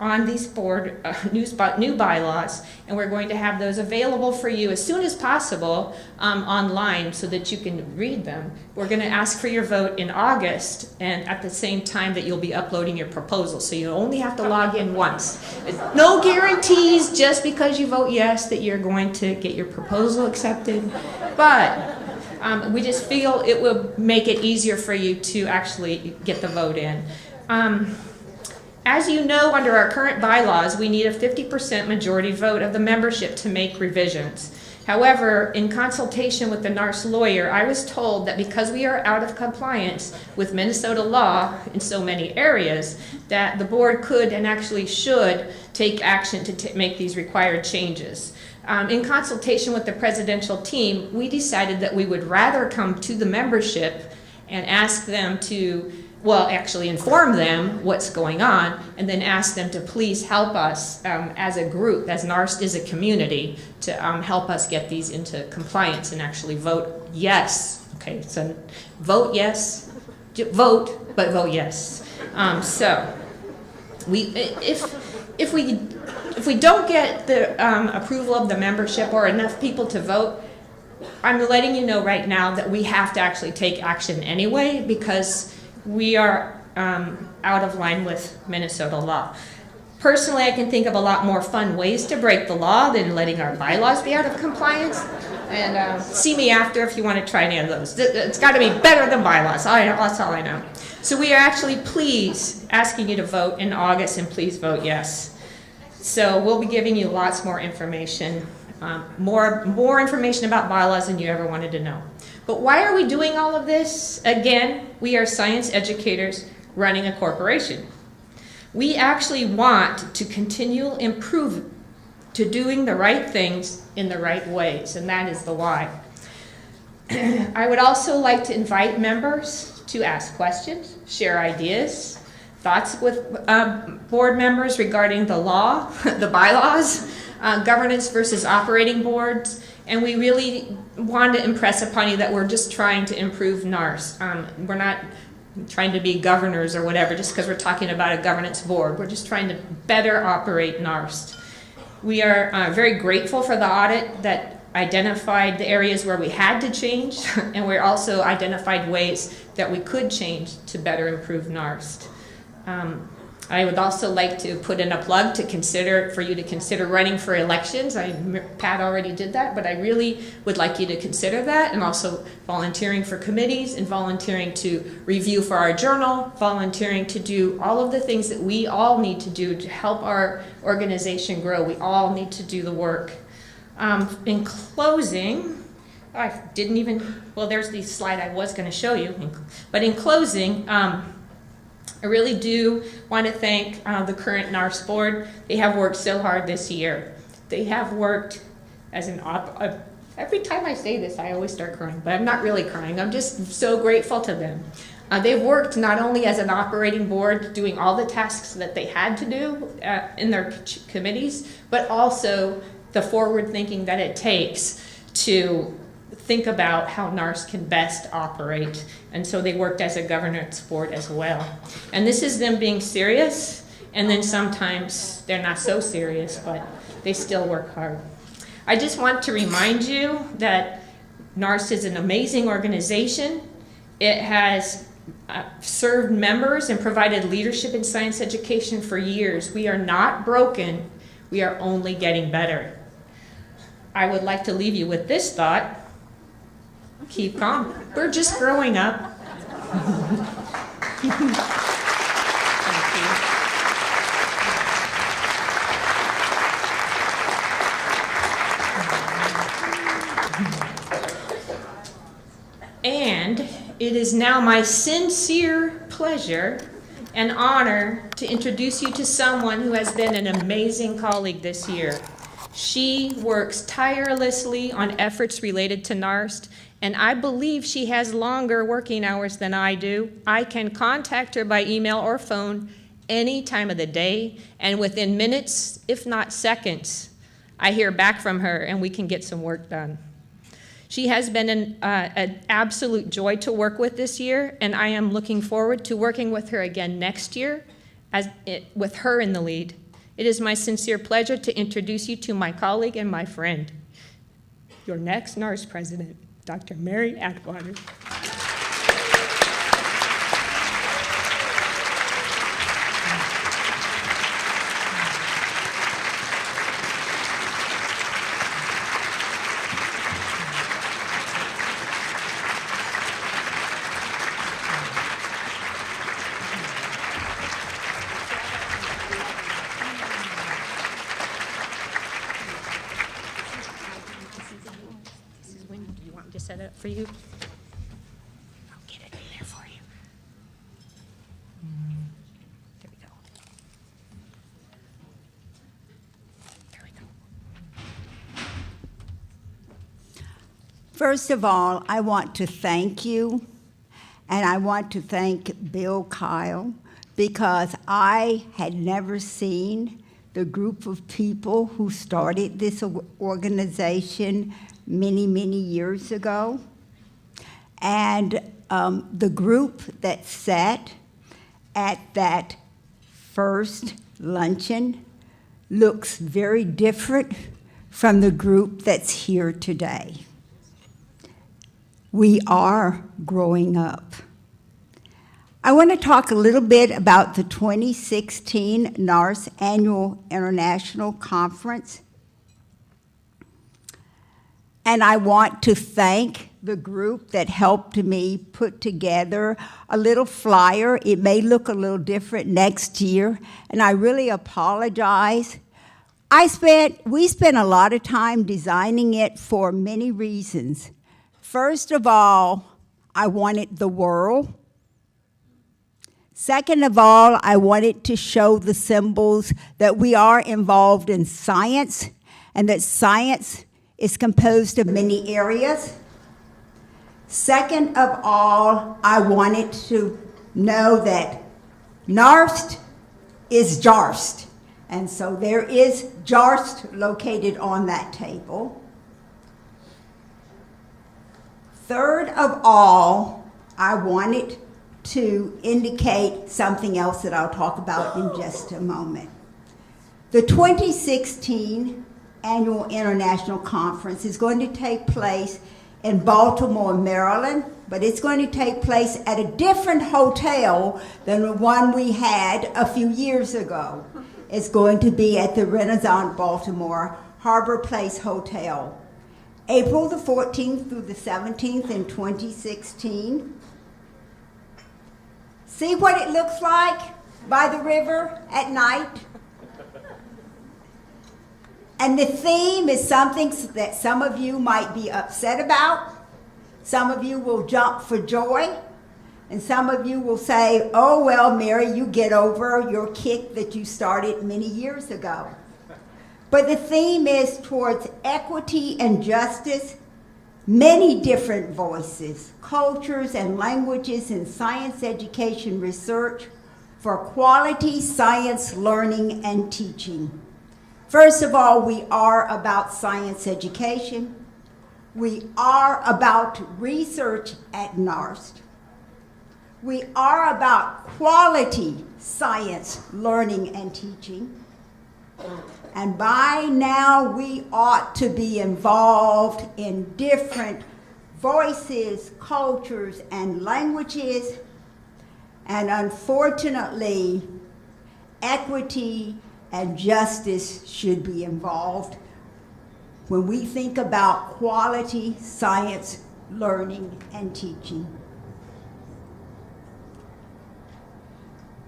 on these board new bylaws, and we're going to have those available for you as soon as possible online so that you can read them. We're going to ask for your vote in August, and at the same time that you'll be uploading your proposal, so you only have to log in once. No guarantees just because you vote yes that you're going to get your proposal accepted, but we just feel it will make it easier for you to actually get the vote in. As you know, under our current bylaws, we need a 50% majority vote of the membership to make revisions. However, in consultation with the NARST lawyer, I was told that because we are out of compliance with Minnesota law in so many areas, that the board could and actually should take action to make these required changes. In consultation with the presidential team, we decided that we would rather come to the membership and ask them to, well, actually inform them what's going on, and then ask them to please help us as a group, as NARST is a community, to help us get these into compliance and actually vote yes. Okay, so vote yes, vote, but vote yes. So if we don't get the approval of the membership or enough people to vote, I'm letting you know right now that we have to actually take action anyway, because we are out of line with Minnesota law. Personally, I can think of a lot more fun ways to break the law than letting our bylaws be out of compliance. And see me after if you want to try any of those. It's got to be better than bylaws. That's all I know. So we are actually asking you to vote in August, and please vote yes. So we'll be giving you lots more information, more information about bylaws than you ever wanted to know. But why are we doing all of this? Again, we are science educators running a corporation. We actually want to continue improve to doing the right things in the right ways, and that is the why. I would also like to invite members to ask questions, share ideas, thoughts with board members regarding the law, the bylaws, governance versus operating boards. And we really want to impress upon you that we're just trying to improve NARST. We're not trying to be governors or whatever just because we're talking about a governance board. We're just trying to better operate NARST. We are very grateful for the audit that identified the areas where we had to change, and we also identified ways that we could change to better improve NARST. I would also like to put in a plug for you to consider running for elections. Pat already did that, but I really would like you to consider that, and also volunteering for committees and volunteering to review for our journal, volunteering to do all of the things that we all need to do to help our organization grow. We all need to do the work. In closing, there's the slide I was going to show you, but in closing, I really do want to thank the current NARST board. They have worked so hard this year. They have worked as every time I say this, I always start crying, but I'm not really crying. I'm just so grateful to them. They've worked not only as an operating board, doing all the tasks that they had to do in their committees, but also the forward thinking that it takes to think about how NARST can best operate. And so they worked as a governance board as well. And this is them being serious, and then sometimes they're not so serious, but they still work hard. I just want to remind you that NARST is an amazing organization. It has served members and provided leadership in science education for years. We are not broken. We are only getting better. I would like to leave you with this thought. Keep calm. We're just growing up. Thank you. And it is now my sincere pleasure and honor to introduce you to someone who has been an amazing colleague this year. She works tirelessly on efforts related to NARST, and I believe she has longer working hours than I do. I can contact her by email or phone any time of the day, and within minutes, if not seconds, I hear back from her and we can get some work done. She has been an absolute joy to work with this year, and I am looking forward to working with her again next year with her in the lead. It is my sincere pleasure to introduce you to my colleague and my friend, your next NARST president, Dr. Mary Atwater. for you. I'll get it in there for you. There we go. There we go. First of all, I want to thank you, and I want to thank Bill Kyle, because I had never seen the group of people who started this organization many, many years ago. And the group that sat at that first luncheon looks very different from the group that's here today. We are growing up. I want to talk a little bit about the 2016 NARST Annual International Conference. And I want to thank the group that helped me put together a little flyer. It may look a little different next year, and I really apologize. We spent a lot of time designing it for many reasons. First of all, I wanted the world. Second of all, I wanted to show the symbols that we are involved in science, and that science is composed of many areas. Second of all, I wanted to know that NARST is JARST, and so there is JARST located on that table. Third of all, I wanted to indicate something else that I'll talk about in just a moment. The 2016 Annual International Conference is going to take place in Baltimore, Maryland, but it's going to take place at a different hotel than the one we had a few years ago. It's going to be at the Renaissance Baltimore Harbor Place Hotel, April the 14th through the 17th in 2016. See what it looks like by the river at night? And the theme is something that some of you might be upset about. Some of you will jump for joy. And some of you will say, oh, well, Mary, you get over your kick that you started many years ago. But the theme is towards equity and justice, many different voices, cultures, and languages in science education research for quality science learning and teaching. First of all, we are about science education. We are about research at NARST. We are about quality science learning and teaching. And by now, we ought to be involved in different voices, cultures, and languages. And unfortunately, equity and justice should be involved when we think about quality science learning and teaching.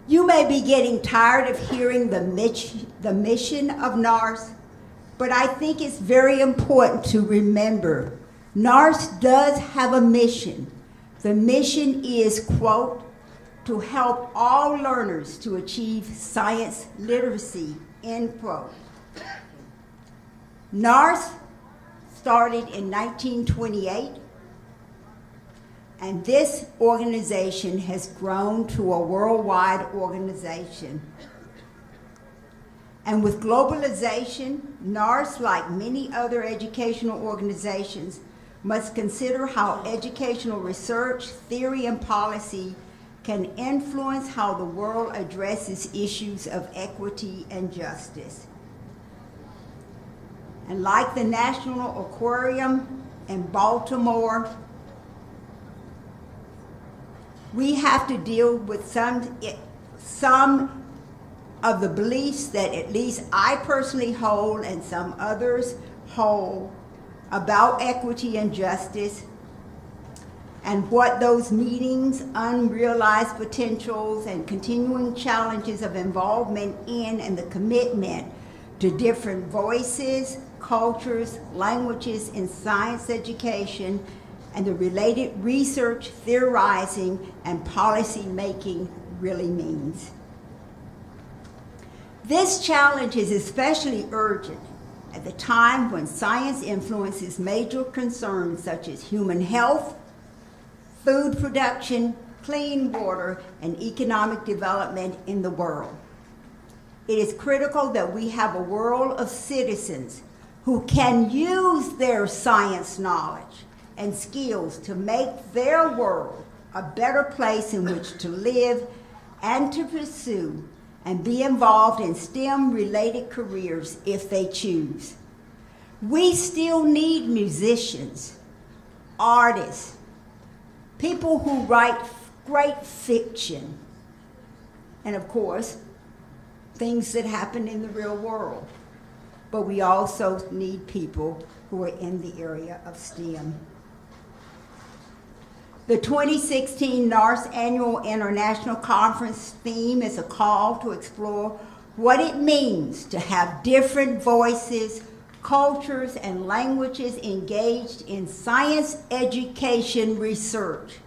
You may be getting tired of hearing the mission of NARST, but I think it's very important to remember NARST does have a mission. The mission is, quote, to help all learners to achieve science literacy, end quote. NARST started in 1928. And this organization has grown to a worldwide organization. And with globalization, NARST, like many other educational organizations, must consider how educational research, theory, and policy can influence how the world addresses issues of equity and justice. And like the National Aquarium in Baltimore, we have to deal with some of the beliefs that at least I personally hold and some others hold about equity and justice, and what those meetings, unrealized potentials, and continuing challenges of involvement in and the commitment to different voices, cultures, languages in science education and the related research, theorizing, and policy making really means. This challenge is especially urgent at the time when science influences major concerns such as human health, food production, clean water, and economic development in the world. It is critical that we have a world of citizens who can use their science knowledge and skills to make their world a better place in which to live and to pursue and be involved in STEM-related careers if they choose. We still need musicians, artists, people who write great fiction, and of course, things that happen in the real world. But we also need people who are in the area of STEM. The 2016 NARST Annual International Conference theme is a call to explore what it means to have different voices, cultures, and languages engaged in science education research.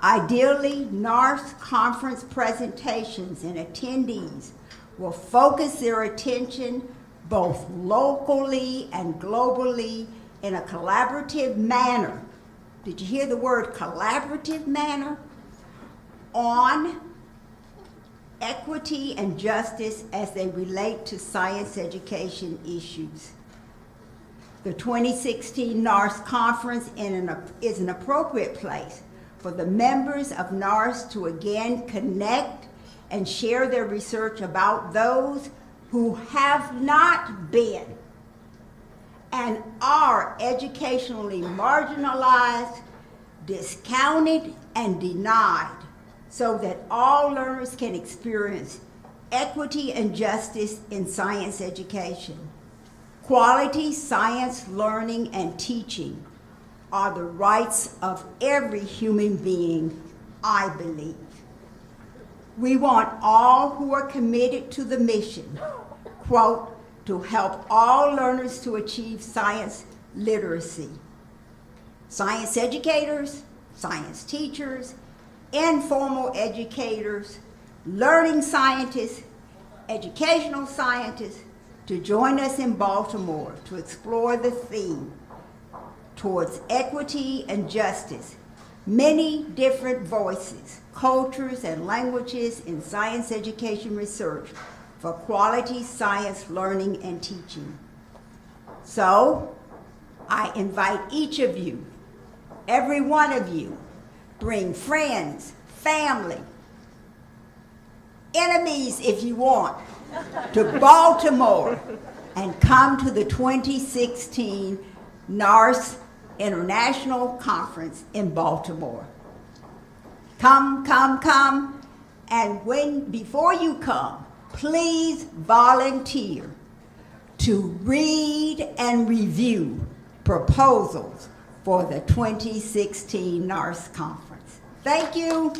Ideally, NARST conference presentations and attendees will focus their attention both locally and globally in a collaborative manner. Did you hear the word collaborative manner? On equity and justice as they relate to science education issues. The 2016 NARST conference is an appropriate place for the members of NARST to again connect and share their research about those who have not been and are educationally marginalized, discounted, and denied, so that all learners can experience equity and justice in science education. Quality science learning and teaching are the rights of every human being, I believe. We want all who are committed to the mission, quote, to help all learners to achieve science literacy. Science educators, science teachers, informal educators, learning scientists, educational scientists, to join us in Baltimore to explore the theme towards equity and justice, many different voices, cultures, and languages in science education research for quality science learning and teaching. So, I invite each of you, every one of you, bring friends, family, enemies if you want, to Baltimore and come to the 2016 NARST International Conference in Baltimore. Come, come, come, and before you come, please volunteer to read and review proposals for the 2016 NARST Conference. Thank you.